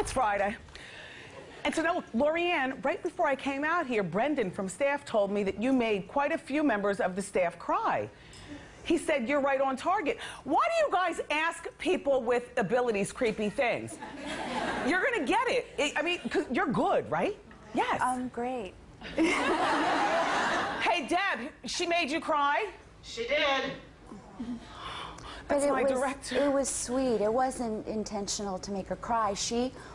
it's Friday. And so now, Laurie, right before I came out here, Brendan from staff told me that you made quite a few members of the staff cry. He said you're right on target. Why do you guys ask people with abilities creepy things? You're gonna get it. I mean, 'cause you're good, right? Yes. Great. Hey, Deb, she made you cry? She did. That's my director. It was sweet. It wasn't intentional to make her cry.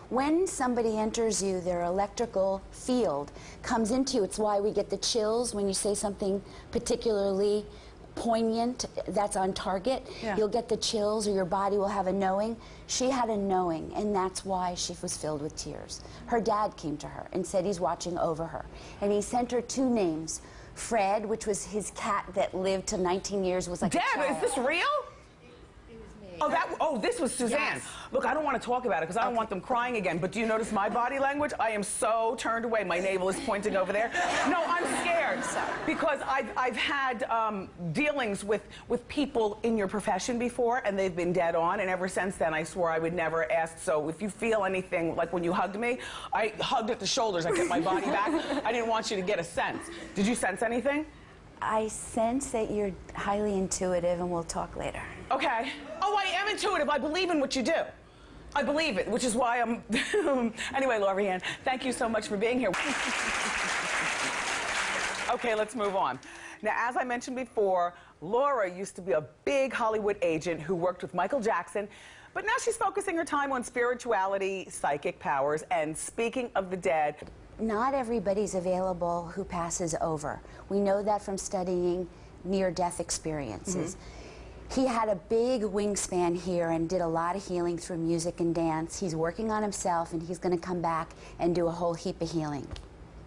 When somebody enters you, their electrical field comes into you. It's why we get the chills when you say something particularly poignant that's on target. Yeah. You'll get the chills, or your body will have a knowing. She had a knowing, and that's why she was filled with tears. Her dad came to her and said he's watching over her, and he sent her two names. Fred, which was his cat that lived to 19 years, was like Deb, a child. is this real? Oh, this was Suzanne. Yes. Look, I don't want to talk about it because I don't want them crying again. But do you notice my body language? I am so turned away. My navel is pointing over there. No, I'm scared because I've had dealings with people in your profession before, and they've been dead on. And ever since then, I swore I would never ask. So if you feel anything, like when you hugged me, I hugged at the shoulders. I kept my body back. I didn't want you to get a sense. Did you sense anything? I sense that you're highly intuitive, and we'll talk later. Okay. Oh, I am intuitive. I believe in what you do. I believe it, which is why I'm... Anyway, Laurie, thank you so much for being here. Okay, let's move on. Now, as I mentioned before, Laura used to be a big Hollywood agent who worked with Michael Jackson, but now she's focusing her time on spirituality, psychic powers, and speaking of the dead. Not everybody's available who passes over. We know that from studying near-death experiences. He had a big wingspan here and did a lot of healing through music and dance. He's working on himself, and he's going to come back and do a whole heap of healing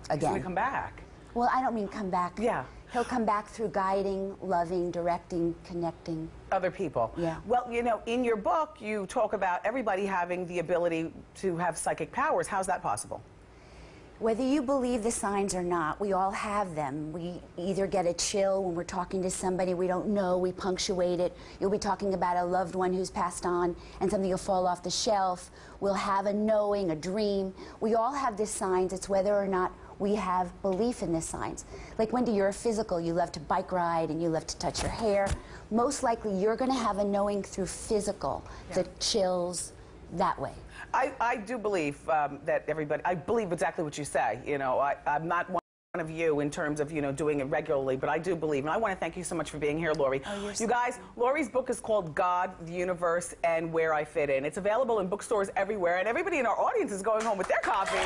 again. He's going to come back? Well, I don't mean come back. Yeah. He'll come back through guiding, loving, directing, connecting. Other people. Yeah. Well, you know, in your book, you talk about everybody having the ability to have psychic powers. How's that possible? Whether you believe the signs or not, we all have them. We either get a chill when we're talking to somebody we don't know, we punctuate it. You'll be talking about a loved one who's passed on and something will fall off the shelf. We'll have a knowing, a dream. We all have the signs. It's whether or not we have belief in the signs. Like Wendy, you're a physical. You love to bike ride and you love to touch your hair. Most likely you're going to have a knowing through physical, the chills, that way. I do believe that everybody, I believe exactly what you say. You know, I'm not one of you in terms of, you know, doing it regularly, but I do believe. And I want to thank you so much for being here, Laurie. Oh, you guys, Laurie's book is called God, the Universe, and Where I Fit In. It's available in bookstores everywhere, and everybody in our audience is going home with their copy.